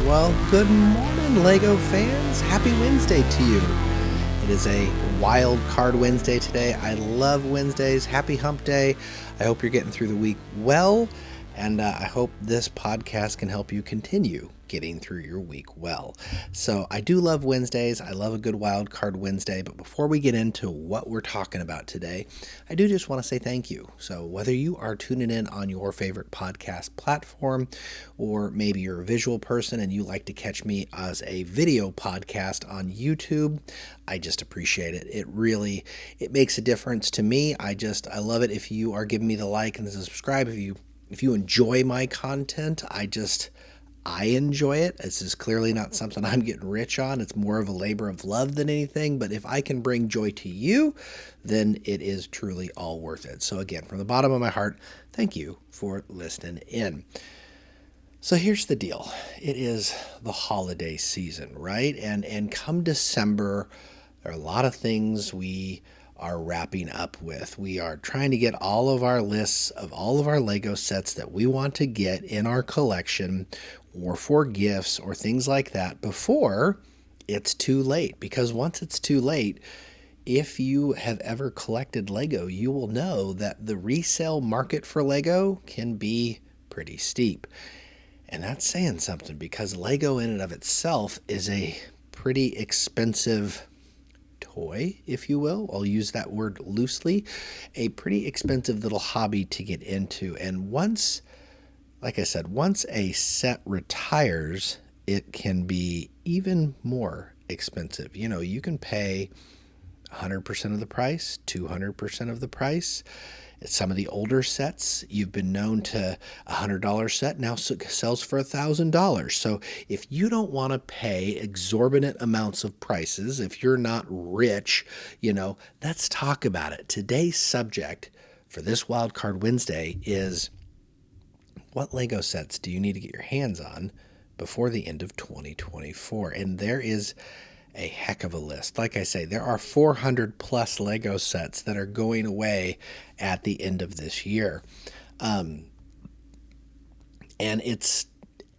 Well, good morning, LEGO fans. Happy Wednesday to you. It is a wild card Wednesday today. I love Wednesdays. Happy hump day. I hope you're getting through the week well, and I hope this podcast can help you continue getting through your week well. So I do love Wednesdays. I love a good wild card Wednesday. But before we get into what we're talking about today, I do just want to say thank you. So whether you are tuning in on your favorite podcast platform, or maybe you're a visual person and you like to catch me as a video podcast on YouTube, I just appreciate it. It makes a difference to me. I love it if you are giving me the like and the subscribe. If you enjoy my content, I enjoy it. This is clearly not something I'm getting rich on. It's more of a labor of love than anything. But if I can bring joy to you, then it is truly all worth it. So again, from the bottom of my heart, thank you for listening in. So here's the deal. It is the holiday season, right? And come December, there are a lot of things we are wrapping up with. We are trying to get all of our lists of all of our LEGO sets that we want to get in our collection or for gifts or things like that before it's too late. Because once it's too late, if you have ever collected LEGO, you will know that the resale market for LEGO can be pretty steep. And that's saying something, because LEGO in and of itself is a pretty expensive toy, if you will. I'll use that word loosely. A pretty expensive little hobby to get into. And once a set retires, it can be even more expensive. You know, you can pay 100% of the price, 200% of the price. Some of the older sets, you've been known to $100 set now sells for $1,000. So if you don't want to pay exorbitant amounts of prices, if you're not rich, let's talk about it. Today's subject for this Wildcard Wednesday is, what LEGO sets do you need to get your hands on before the end of 2024? And there is a heck of a list. Like I say, there are 400 plus LEGO sets that are going away at the end of this year. And it's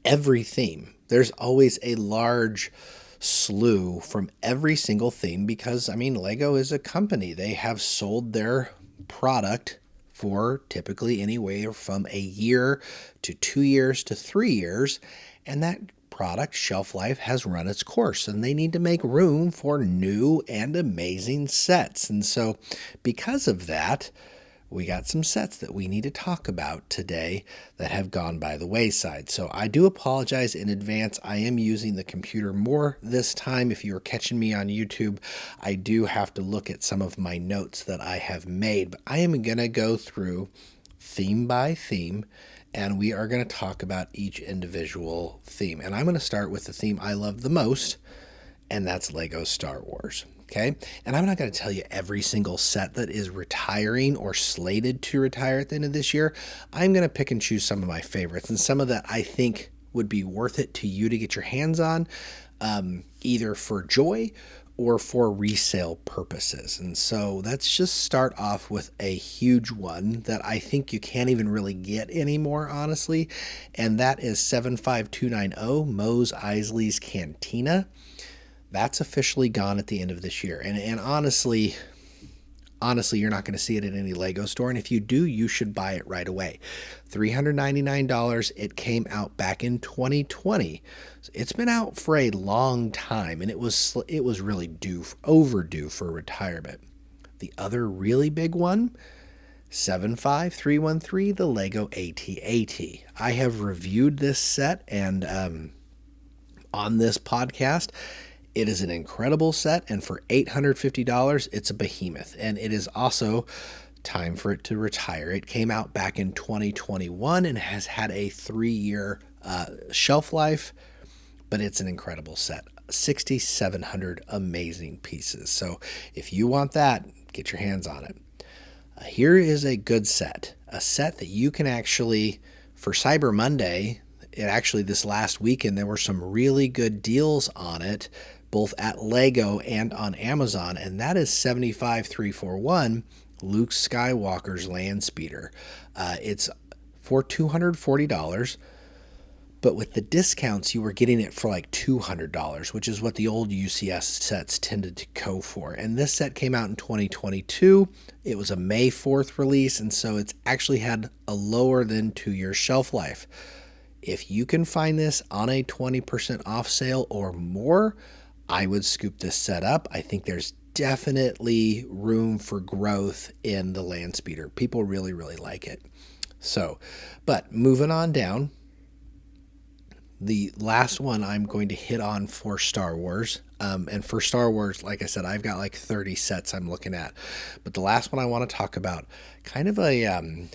every theme. There's always a large slew from every single theme because, LEGO is a company. They have sold their product for typically anywhere from a year to 2 years to 3 years. And that product shelf life has run its course, and they need to make room for new and amazing sets. And so because of that, we got some sets that we need to talk about today that have gone by the wayside. So I do apologize in advance. I am using the computer more this time. If you're catching me on YouTube, I do have to look at some of my notes that I have made, but I am going to go through theme by theme, and we are going to talk about each individual theme. And I'm going to start with the theme I love the most, and that's LEGO Star Wars. Okay? And I'm not going to tell you every single set that is retiring or slated to retire at the end of this year. I'm going to pick and choose some of my favorites and some of that I think would be worth it to you to get your hands on, either for joy or for resale purposes. And so let's just start off with a huge one that I think you can't even really get anymore, honestly, and that is 75290 Mos Eisley's Cantina. That's officially gone at the end of this year. And honestly, you're not going to see it at any LEGO store. And if you do, you should buy it right away. $399. It came out back in 2020. So it's been out for a long time, and it was really overdue for retirement. The other really big one, 75313, the LEGO AT-AT. I have reviewed this set and on this podcast. It is an incredible set, and for $850, it's a behemoth, and it is also time for it to retire. It came out back in 2021 and has had a 3-year shelf life, but it's an incredible set. 6,700 amazing pieces. So if you want that, get your hands on it. Here is a good set, a set that you can actually, for Cyber Monday, this last weekend, there were some really good deals on it, both at LEGO and on Amazon, and that is 75341, Luke Skywalker's Land Speeder. It's for $240, But with the discounts, you were getting it for like $200, which is what the old UCS sets tended to go for. And this set came out in 2022. It was a May 4th release, and so it's actually had a lower than 2-year shelf life. If you can find this on a 20% off sale or more, I would scoop this set up. I think there's definitely room for growth in the land speeder. People really, really like it. So, but moving on down, the last one I'm going to hit on for Star Wars. And for Star Wars, like I said, I've got like 30 sets I'm looking at. But the last one I want to talk about, kind of a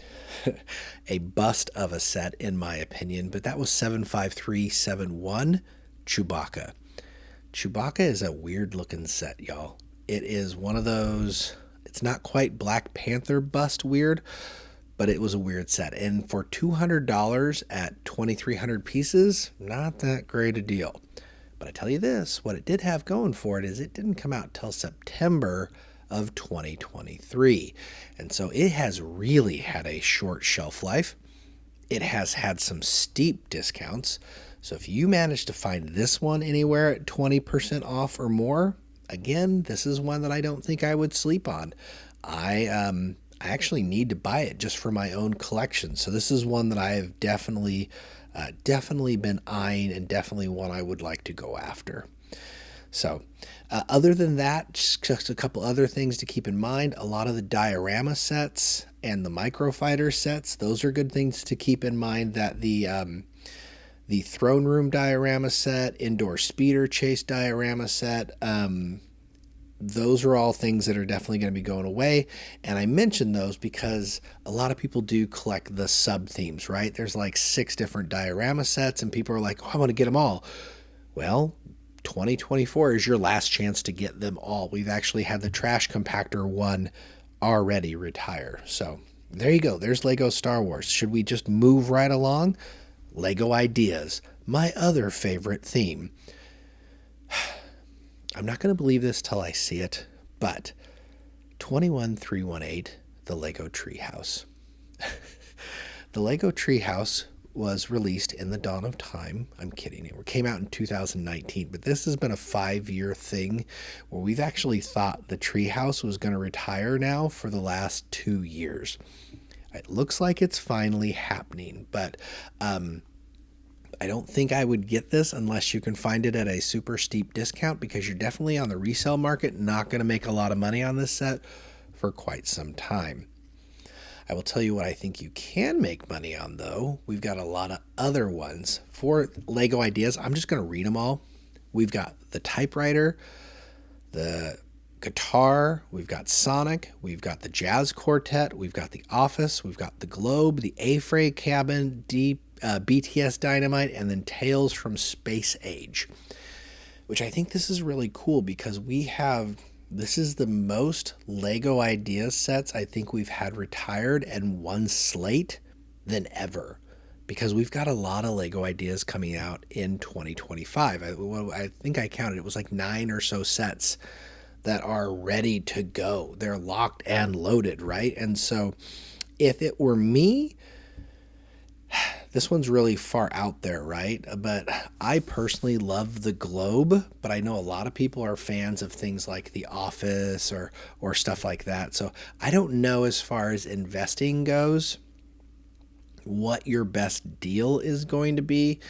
a bust of a set in my opinion, but that was 75371 Chewbacca. Chewbacca is a weird looking set, y'all. It is one of those, it's not quite Black Panther bust weird, but it was a weird set. And for $200 at 2,300 pieces, not that great a deal. But I tell you this, what it did have going for it is it didn't come out till September of 2023. And so it has really had a short shelf life. It has had some steep discounts. So if you manage to find this one anywhere at 20% off or more, again, this is one that I don't think I would sleep on. I actually need to buy it just for my own collection. So this is one that I have definitely been eyeing, and definitely one I would like to go after. So other than that, just a couple other things to keep in mind. A lot of the diorama sets and the microfighter sets, those are good things to keep in mind. That the throne room diorama set, indoor speeder chase diorama set, those are all things that are definitely going to be going away. And I mention those because a lot of people do collect the sub themes, right? There's like 6 different diorama sets and people are like, oh, I want to get them all. Well, 2024 is your last chance to get them all. We've actually had the trash compactor one already retire. So there you go. There's Lego Star Wars. Should we just move right along? Lego Ideas, my other favorite theme. I'm not going to believe this till I see it, but 21318, the Lego Treehouse. The Lego Treehouse was released in the dawn of time. I'm kidding. It came out in 2019, but this has been a 5-year thing where we've actually thought the Treehouse was going to retire now for the last 2 years. It looks like it's finally happening, but I don't think I would get this unless you can find it at a super steep discount, because you're definitely on the resale market not going to make a lot of money on this set for quite some time. I will tell you what I think you can make money on, though. We've got a lot of other ones. For Lego Ideas, I'm just going to read them all. We've got the typewriter, the guitar, we've got Sonic, we've got the Jazz Quartet, we've got the Office, we've got the Globe, the A-Fray Cabin, BTS Dynamite, and then Tales from Space Age, which I think this is really cool because this is the most Lego Ideas sets I think we've had retired and one slate than ever, because we've got a lot of Lego Ideas coming out in 2025. I think I counted, it was like 9 or so sets that are ready to go. They're locked and loaded, right? And so if it were me, this one's really far out there, right? But I personally love the Globe, but I know a lot of people are fans of things like The Office or stuff like that. So I don't know, as far as investing goes, what your best deal is going to be.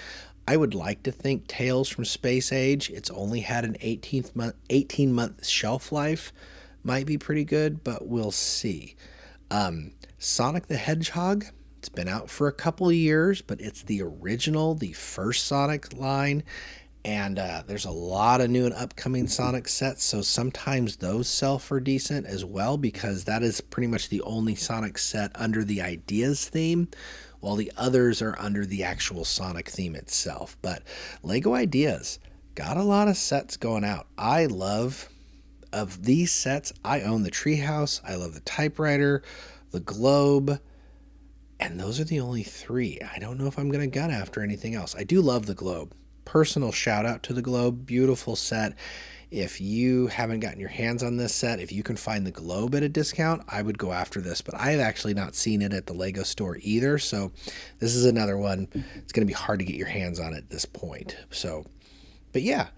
I would like to think Tales from Space Age, it's only had an 18-month shelf life, might be pretty good, but we'll see. Sonic the Hedgehog, it's been out for a couple of years, but it's the original, the first Sonic line, and there's a lot of new and upcoming Sonic sets, so sometimes those sell for decent as well, because that is pretty much the only Sonic set under the Ideas theme, while the others are under the actual Sonic theme itself. But Lego Ideas got a lot of sets going out. I love, of these sets, I own the Treehouse, I love the typewriter, the Globe, and those are the only 3. I don't know if I'm going to gun after anything else. I do love the Globe. Personal shout out to the Globe. Beautiful set. If you haven't gotten your hands on this set, if you can find the globe at a discount, I would go after this. But I have actually not seen it at the Lego store either. So this is another one. It's going to be hard to get your hands on at this point. So, but yeah,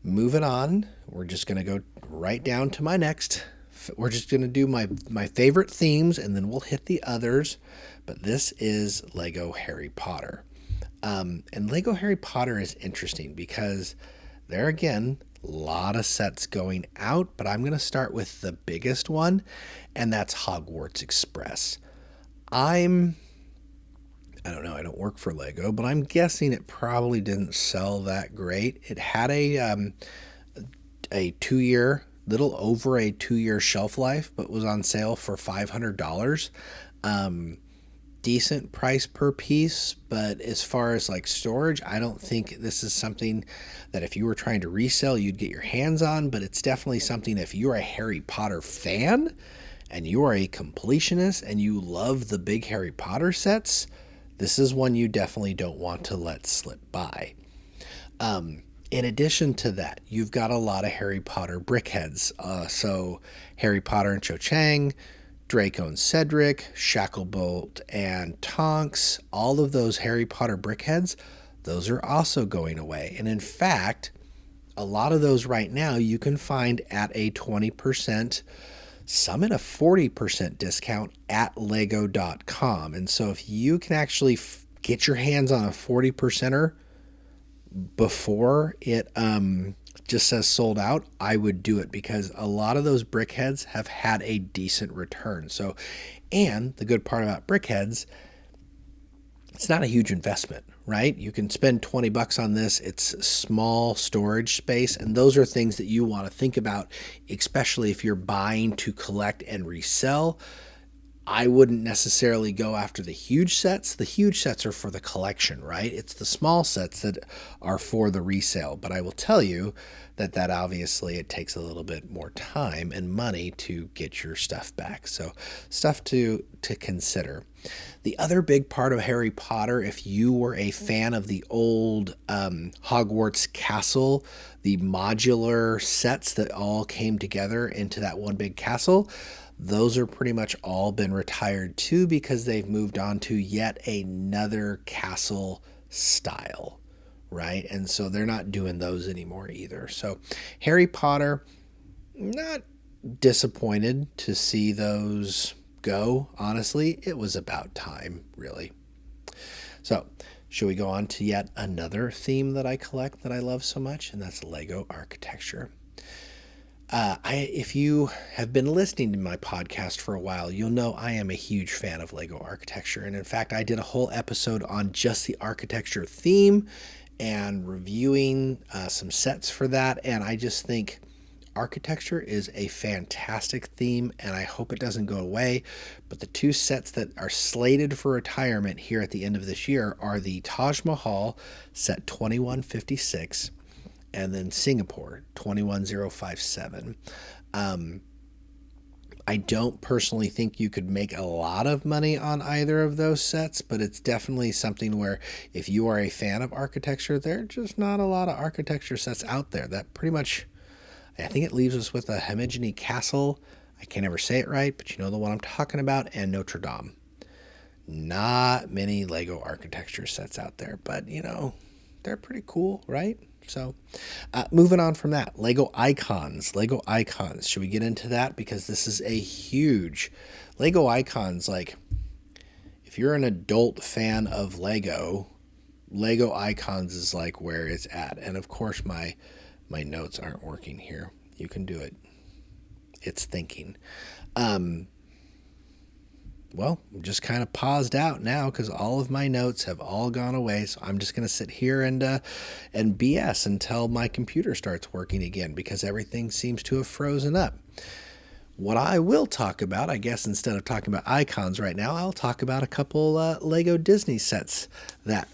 moving on. We're just going to go right down to my next. We're just going to do my favorite themes, and then we'll hit the others. But this is Lego Harry Potter. And Lego Harry Potter is interesting because there again, a lot of sets going out, but I'm going to start with the biggest one, and that's Hogwarts Express. I don't know, I don't work for Lego, but I'm guessing it probably didn't sell that great. It had a 2-year, little over a 2-year shelf life, but was on sale for $500. Decent price per piece, but as far as like storage, I don't think this is something that if you were trying to resell, you'd get your hands on, but it's definitely something if you're a Harry Potter fan and you are a completionist and you love the big Harry Potter sets, this is one you definitely don't want to let slip by. In addition to that, you've got a lot of Harry Potter brickheads. So Harry Potter and Cho Chang, Draco and Cedric, Shacklebolt and Tonks, all of those Harry Potter brickheads, those are also going away. And in fact, a lot of those right now you can find at a 20%, some at a 40% discount at lego.com. And so if you can actually get your hands on a 40%er before it just says sold out, I would do it because a lot of those brickheads have had a decent return. So, and the good part about brickheads, it's not a huge investment, right? You can spend $20 on this. It's small storage space, and those are things that you want to think about, especially if you're buying to collect and resell. I wouldn't necessarily go after the huge sets. The huge sets are for the collection, right? It's the small sets that are for the resale. But I will tell you that obviously it takes a little bit more time and money to get your stuff back. So stuff to consider. The other big part of Harry Potter, if you were a fan of the old Hogwarts castle, the modular sets that all came together into that one big castle, those are pretty much all been retired too because they've moved on to yet another castle style, right? And so they're not doing those anymore either. So Harry Potter, not disappointed to see those go, honestly. It was about time, really. So should we go on to yet another theme that I collect that I love so much, and that's Lego architecture. If you have been listening to my podcast for a while, you'll know I am a huge fan of Lego architecture. And in fact, I did a whole episode on just the architecture theme and reviewing some sets for that. And I just think architecture is a fantastic theme, and I hope it doesn't go away. But the two sets that are slated for retirement here at the end of this year are the Taj Mahal set 2156 and then Singapore 21057. I don't personally think you could make a lot of money on either of those sets, but it's definitely something where if you are a fan of architecture, there are just not a lot of architecture sets out there. That pretty much, I think it leaves us with a Hemingway Castle. I can't ever say it right, but you know the one I'm talking about, and Notre Dame. Not many Lego architecture sets out there, but you know, they're pretty cool, right? So moving on from that, Lego icons. Should we get into that? Because this is a huge Lego icons. Like if you're an adult fan of Lego icons is like where it's at. And of course my notes aren't working here. You can do it. It's thinking. Well, I'm just kind of paused out now because all of my notes have all gone away. So I'm just going to sit here and BS until my computer starts working again because everything seems to have frozen up. What I will talk about, I guess instead of talking about icons right now, I'll talk about a couple Lego Disney sets that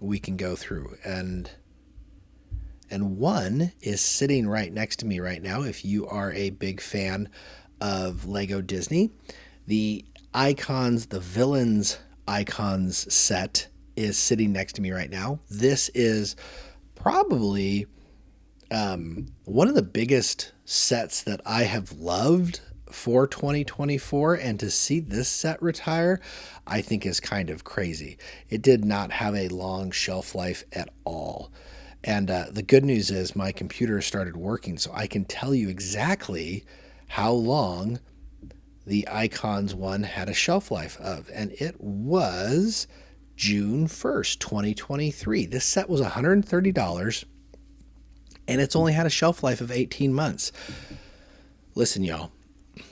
we can go through. And one is sitting right next to me right now if you are a big fan of Lego Disney. The icons, the villains icons set is sitting next to me right now. This is probably One of the biggest sets that I have loved for 2024, and to see this set retire, I think is kind of crazy. It did not have a long shelf life at all. And the good news is my computer started working, so I can tell you exactly how long the Icons one had a shelf life of. And it was June 1st, 2023. This set was $130, and it's only had a shelf life of 18 months. Listen, y'all,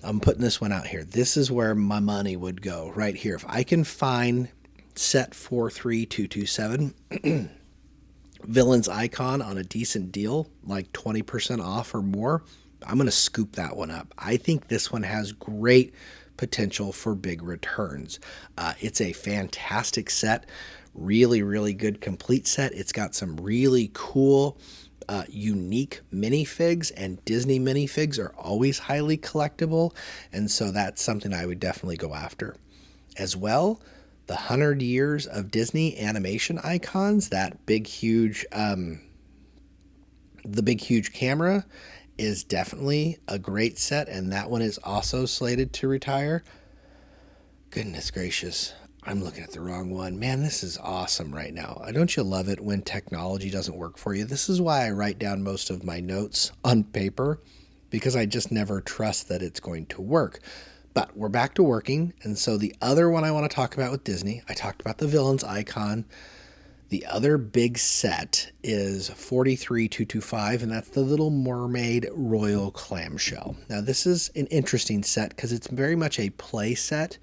I'm putting this one out here. This is where my money would go right here. If I can find set 43227 Villains Icon on a decent deal, like 20% off or more, I'm going to scoop that one up. I think this one has great potential for big returns. It's a fantastic set, really, really good complete set. It's got some really cool, unique minifigs, and Disney minifigs are always highly collectible, and so that's something I would definitely go after. As well, the 100 years of Disney animation icons, that big, huge, the big, huge camera is definitely a great set, and that one is also slated to retire. Goodness gracious, I'm looking at the wrong one. Man, this is awesome right now. Don't you love it when technology doesn't work for you? This is why I write down most of my notes on paper, because I just never trust that it's going to work. But we're back to working, and so the other one I want to talk about with Disney, I talked about the Villains Icon. The other big set is 43225, and that's the Little Mermaid Royal Clamshell. Now, this is an interesting set because it's very much a play set,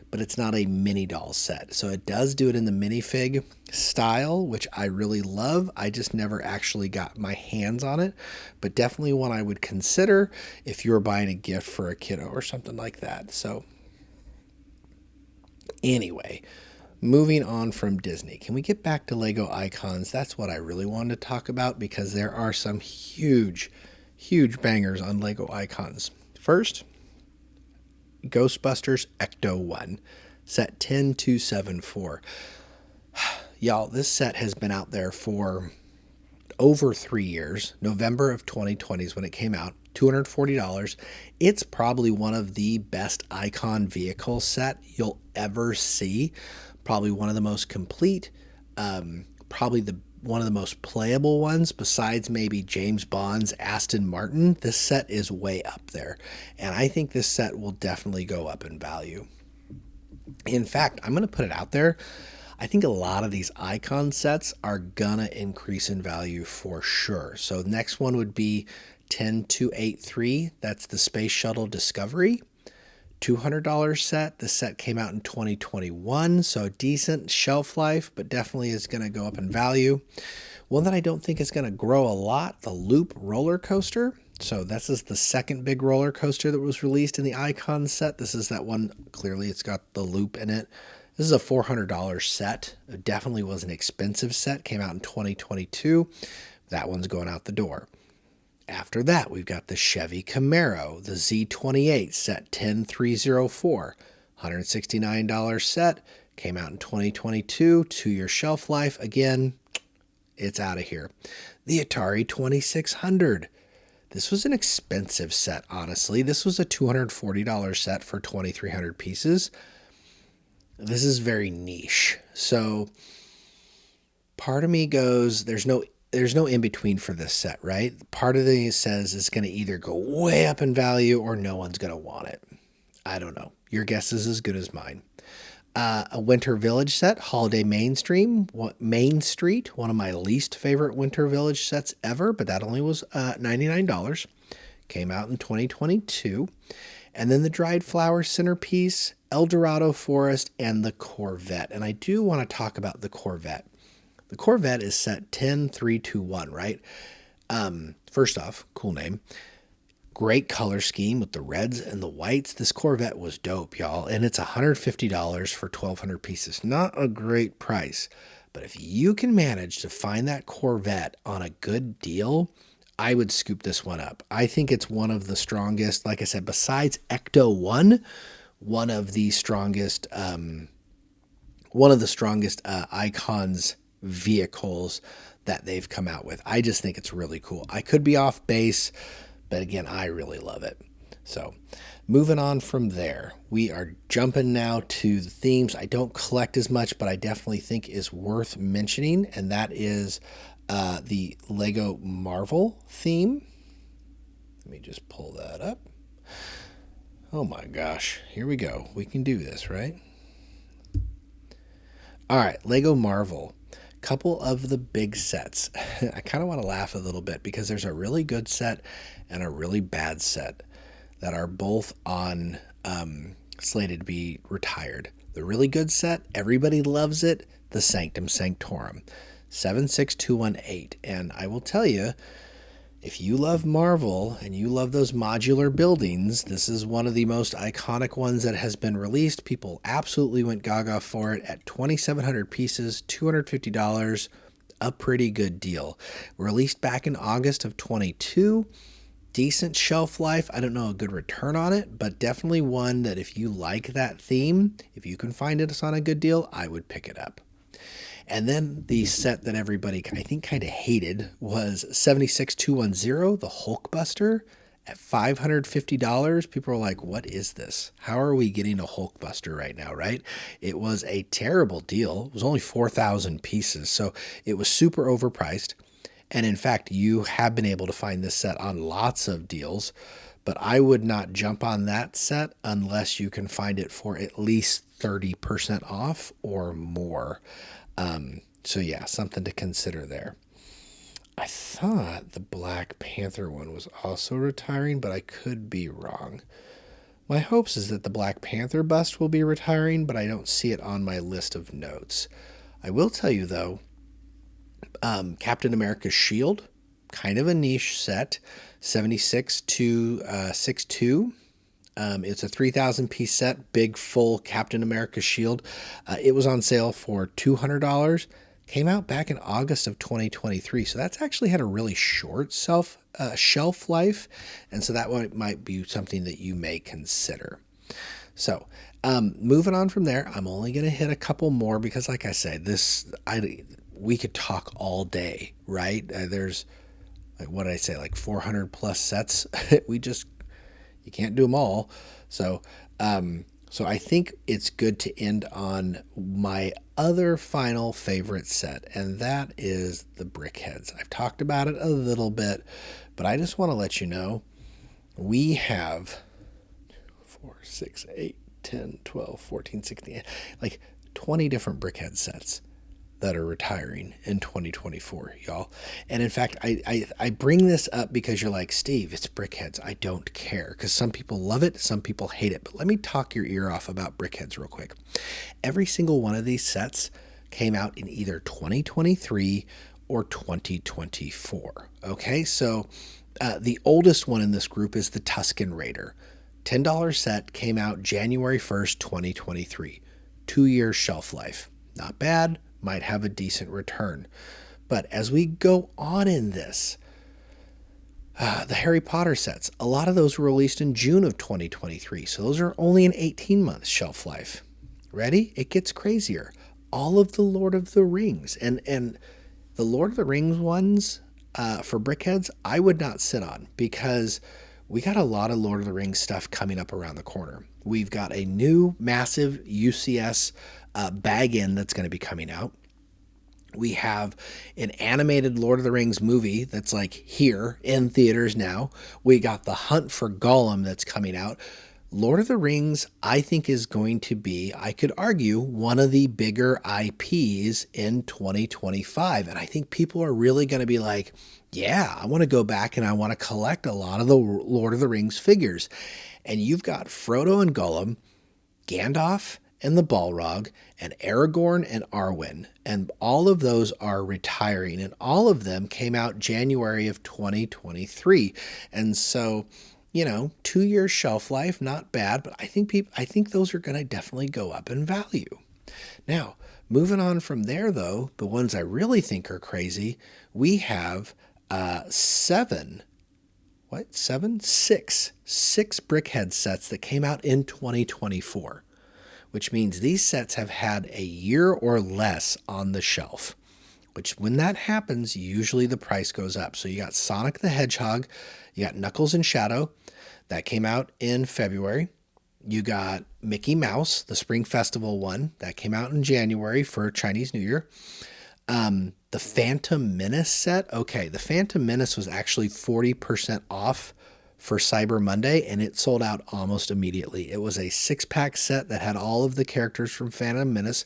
but it's not a mini doll set. So it does do it in the minifig style, which I really love. I just never actually got my hands on it, but definitely one I would consider if you were buying a gift for a kiddo or something like that. So anyway, moving on from Disney, can we get back to Lego Icons? That's what I really wanted to talk about because there are some huge, huge bangers on Lego Icons. First, Ghostbusters Ecto-1, set 10274. Y'all, this set has been out there for over 3 years. November of 2020 is when it came out, $240. It's probably one of the best icon vehicle set you'll ever see. Probably one of the most complete, probably one of the most playable ones besides maybe James Bond's Aston Martin. This set is way up there, and I think this set will definitely go up in value. In fact, I'm going to put it out there. I think a lot of these icon sets are going to increase in value for sure. So the next one would be 10283. That's the Space Shuttle Discovery. $200 set. This set came out in 2021, so decent shelf life, but definitely is going to go up in value. One that I don't think is going to grow a lot, the Loop roller coaster. So this is the second big roller coaster that was released in the Icon set. This is that one. Clearly, it's got the Loop in it. This is a $400 set. It definitely was an expensive set. Came out in 2022. That one's going out the door. After that, we've got the Chevy Camaro, the Z28 set 10304, $169 set, came out in 2022, 2-year shelf life. Again, it's out of here. The Atari 2600. This was an expensive set, honestly. This was a $240 set for 2,300 pieces. This is very niche. So part of me goes, there's no in between for this set, right? Part of it says it's going to either go way up in value or no one's going to want it. I don't know. Your guess is as good as mine. A Winter Village set, Holiday Main Street, one of my least favorite Winter Village sets ever, but that only was $99. Came out in 2022. And then the Dried Flower Centerpiece, El Dorado Forest, and the Corvette. And I do want to talk about the Corvette. The Corvette is set 10321, right? First off, cool name. Great color scheme with the reds and the whites. This Corvette was dope, y'all. And it's $150 for 1,200 pieces. Not a great price. But if you can manage to find that Corvette on a good deal, I would scoop this one up. I think it's one of the strongest, like I said, besides Ecto-1, one of the strongest icons vehicles that they've come out with. I just think it's really cool. I could be off base, but again, I really love it. So moving on from there, we are jumping now to the themes I don't collect as much, but I definitely think is worth mentioning, and that is the Lego Marvel theme. Let me just pull that up. Oh my gosh, here we go. We can do this, right? All right, Lego Marvel. Couple of the big sets. I kind of want to laugh a little bit because there's a really good set and a really bad set that are both on slated to be retired. The really good set, everybody loves it, the Sanctum Sanctorum, 76218. And I will tell you, if you love Marvel and you love those modular buildings, this is one of the most iconic ones that has been released. People absolutely went gaga for it at 2,700 pieces, $250, a pretty good deal. Released back in August of 22. Decent shelf life. I don't know a good return on it, but definitely one that if you like that theme, if you can find it on a good deal, I would pick it up. And then the set that everybody, I think, kind of hated was 76210, the Hulkbuster, at $550. People are like, what is this? How are we getting a Hulkbuster right now, right? It was a terrible deal. It was only 4,000 pieces, so it was super overpriced. And in fact, you have been able to find this set on lots of deals, but I would not jump on that set unless you can find it for at least 30% off or more. So yeah, something to consider there. I thought the Black Panther one was also retiring, but I could be wrong. My hopes is that the Black Panther bust will be retiring, but I don't see it on my list of notes. I will tell you though, Captain America's Shield, kind of a niche set, 76-62. It's a 3,000 piece set, big full Captain America shield. It was on sale for $200. Came out back in August of 2023, so that's actually had a really short shelf life, and so that might be something that you may consider. So, moving on from there, I'm only going to hit a couple more because, like I said, we could talk all day, right? There's what did I say, like 400 plus sets. You can't do them all. So I think it's good to end on my other final favorite set, and that is the BrickHeads. I've talked about it a little bit, but I just want to let you know we have 4, 6, 8, 10, 12, 14, 16, like 20 different BrickHead sets that are retiring in 2024, y'all. And in fact, I bring this up because you're like, Steve, it's BrickHeads. I don't care, because some people love it, some people hate it. But let me talk your ear off about BrickHeads real quick. Every single one of these sets came out in either 2023 or 2024. Okay, so the oldest one in this group is the Tusken Raider. $10 set, came out January 1st, 2023. 2 years shelf life. Not bad. Might have a decent return. But as we go on in this, the Harry Potter sets, a lot of those were released in June of 2023. So those are only an 18-month shelf life. Ready? It gets crazier. All of the Lord of the Rings. And the Lord of the Rings ones for BrickHeads, I would not sit on, because we got a lot of Lord of the Rings stuff coming up around the corner. We've got a new massive UCS bag-in that's going to be coming out. We have an animated Lord of the Rings movie that's like here in theaters now. We got The Hunt for Gollum that's coming out. Lord of the Rings, I think, is going to be, I could argue, one of the bigger IPs in 2025. And I think people are really going to be like, yeah, I want to go back and I want to collect a lot of the Lord of the Rings figures. And you've got Frodo and Gollum, Gandalf and the Balrog, and Aragorn and Arwen. And all of those are retiring. And all of them came out January of 2023. And so, 2 years shelf life, not bad, but I think those are going to definitely go up in value. Now, moving on from there, though, the ones I really think are crazy, we have six BrickHead sets that came out in 2024, which means these sets have had a year or less on the shelf. which when that happens, usually the price goes up. So you got Sonic the Hedgehog, you got Knuckles and Shadow, that came out in February. You got Mickey Mouse, the Spring Festival one, that came out in January for Chinese New Year. The Phantom Menace set. Okay, the Phantom Menace was actually 40% off for Cyber Monday, and it sold out almost immediately. It was a 6-pack set that had all of the characters from Phantom Menace,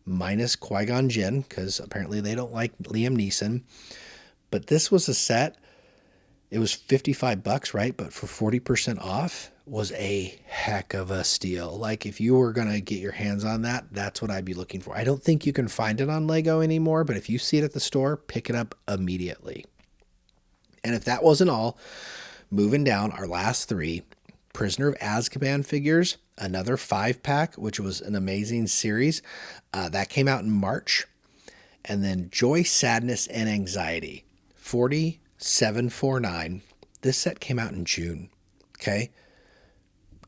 minus Qui-Gon Jinn, because apparently they don't like Liam Neeson. But this was a set. It was $55, right? But for 40% off was a heck of a steal. Like, if you were going to get your hands on that, that's what I'd be looking for. I don't think you can find it on Lego anymore, but if you see it at the store, pick it up immediately. And if that wasn't all, moving down, our last 3, Prisoner of Azkaban figures, another 5-pack, which was an amazing series. That came out in March. And then Joy, Sadness, and Anxiety, $47.49. This set came out in June. Okay.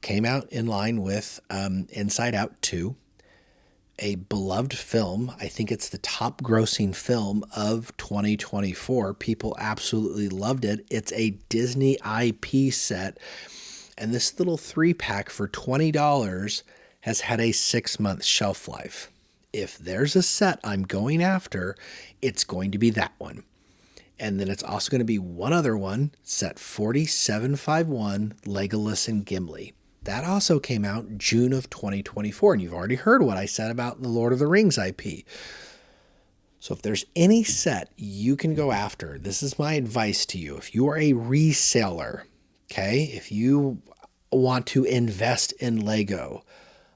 Came out in line with Inside Out 2, a beloved film. I think it's the top grossing film of 2024. People absolutely loved it. It's a Disney IP set. And this little 3-pack for $20 has had a 6-month shelf life. If there's a set I'm going after, it's going to be that one. And then it's also going to be one other one, set 4751, Legolas and Gimli. That also came out June of 2024, and you've already heard what I said about the Lord of the Rings IP. So if there's any set you can go after, this is my advice to you. If you are a reseller, okay, if you want to invest in Lego,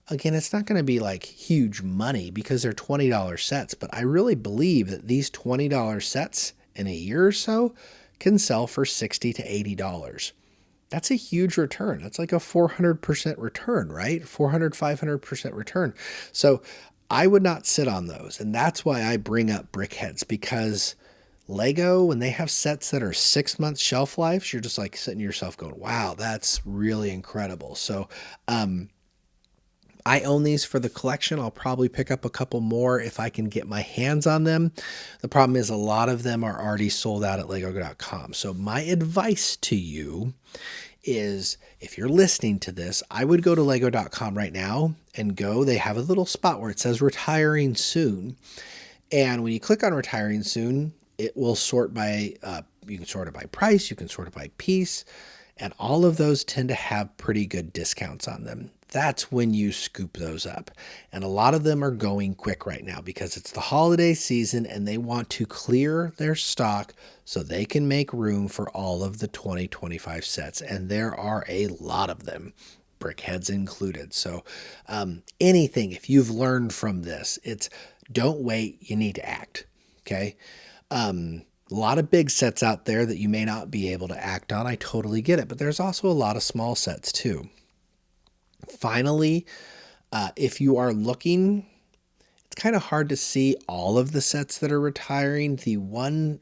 again, it's not going to be like huge money because they're $20 sets, but I really believe that these $20 sets in a year or so can sell for $60 to $80. That's a huge return. That's like a 400% return, right? 500% return. So I would not sit on those. And that's why I bring up BrickHeads, because Lego, when they have sets that are 6 months shelf life, you're just like sitting to yourself going, wow, that's really incredible. So, I own these for the collection. I'll probably pick up a couple more if I can get my hands on them. The problem is a lot of them are already sold out at lego.com. So my advice to you is, if you're listening to this, I would go to lego.com right now and they have a little spot where it says retiring soon. And when you click on retiring soon, it will sort by, you can sort it by price, you can sort it by piece, and all of those tend to have pretty good discounts on them. That's when you scoop those up. And a lot of them are going quick right now because it's the holiday season and they want to clear their stock so they can make room for all of the 2025 sets. And there are a lot of them, BrickHeads included. So anything, if you've learned from this, it's don't wait, you need to act. Okay. A lot of big sets out there that you may not be able to act on. I totally get it. But there's also a lot of small sets too. Finally, if you are looking, it's kind of hard to see all of the sets that are retiring. The one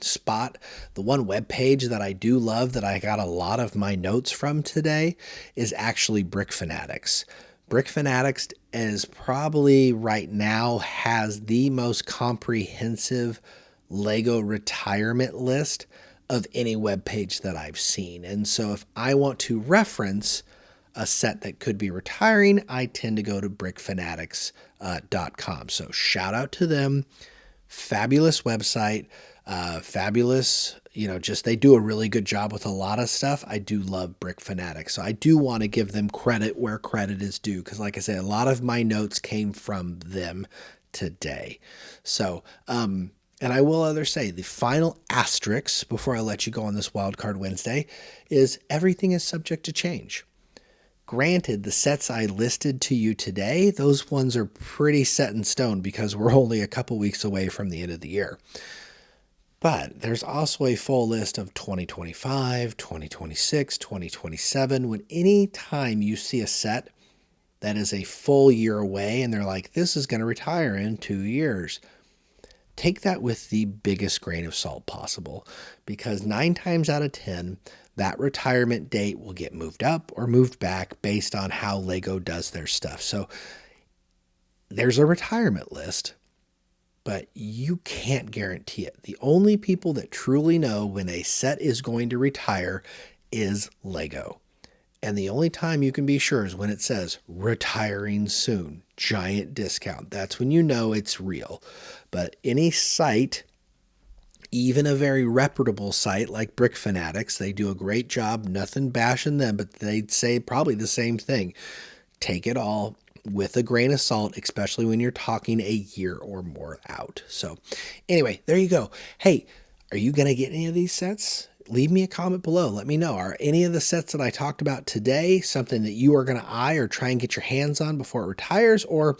spot, the one web page that I do love that I got a lot of my notes from today is actually Brick Fanatics. Brick Fanatics is probably right now has the most comprehensive Lego retirement list of any web page that I've seen. And so if I want to reference a set that could be retiring, I tend to go to brickfanatics.com. So shout out to them. Fabulous website. Fabulous, just they do a really good job with a lot of stuff. I do love Brick Fanatics. So I do want to give them credit where credit is due. Because like I said, a lot of my notes came from them today. So, and I will say the final asterisk before I let you go on this Wildcard Wednesday is everything is subject to change. Granted, the sets I listed to you today, those ones are pretty set in stone because we're only a couple weeks away from the end of the year. But there's also a full list of 2025, 2026, 2027. When any time you see a set that is a full year away and they're like, this is going to retire in 2 years, take that with the biggest grain of salt possible, because 9 times out of 10, that retirement date will get moved up or moved back based on how Lego does their stuff. So there's a retirement list. but you can't guarantee it. The only people that truly know when a set is going to retire is Lego. And the only time you can be sure is when it says retiring soon, giant discount. That's when you know it's real. But any site, even a very reputable site like Brick Fanatics, they do a great job, nothing bashing them, but they'd say probably the same thing. Take it all with a grain of salt, especially when you're talking a year or more out. So anyway, there you go. Hey, are you going to get any of these sets? Leave me a comment below. Let me know. Are any of the sets that I talked about today something that you are going to eye or try and get your hands on before it retires? Or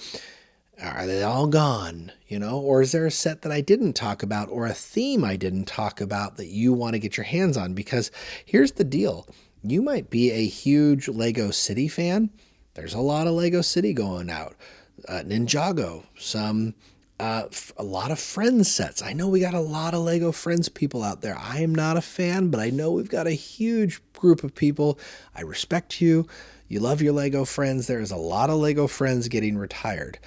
are they all gone? Or is there a set that I didn't talk about or a theme I didn't talk about that you want to get your hands on? Because here's the deal. You might be a huge Lego City fan. There's a lot of Lego City going out. Ninjago, a lot of Friends sets. I know we got a lot of Lego Friends people out there. I am not a fan, but I know we've got a huge group of people. I respect you. You love your Lego Friends. There is a lot of Lego Friends getting retired.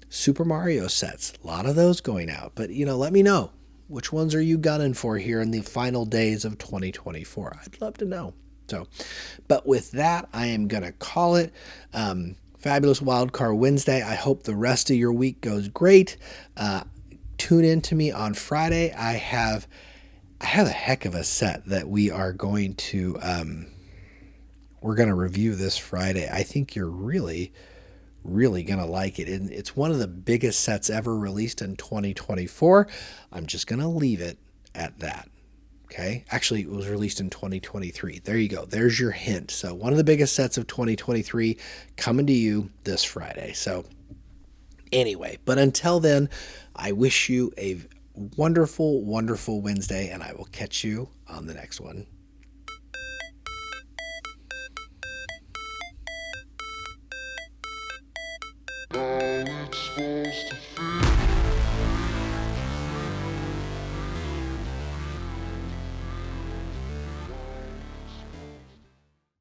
Super Mario sets, a lot of those going out. But, let me know. Which ones are you gunning for here in the final days of 2024? I'd love to know. But with that, I am going to call it Fabulous Wildcard Wednesday. I hope the rest of your week goes great. Tune in to me on Friday. I have a heck of a set that we are going to we're going to review this Friday. I think you're really going to like it. And it's one of the biggest sets ever released in 2024. I'm just going to leave it at that. Okay. Actually, it was released in 2023. There you go. There's your hint. So one of the biggest sets of 2023 coming to you this Friday. So anyway, but until then, I wish you a wonderful, wonderful Wednesday, and I will catch you on the next one.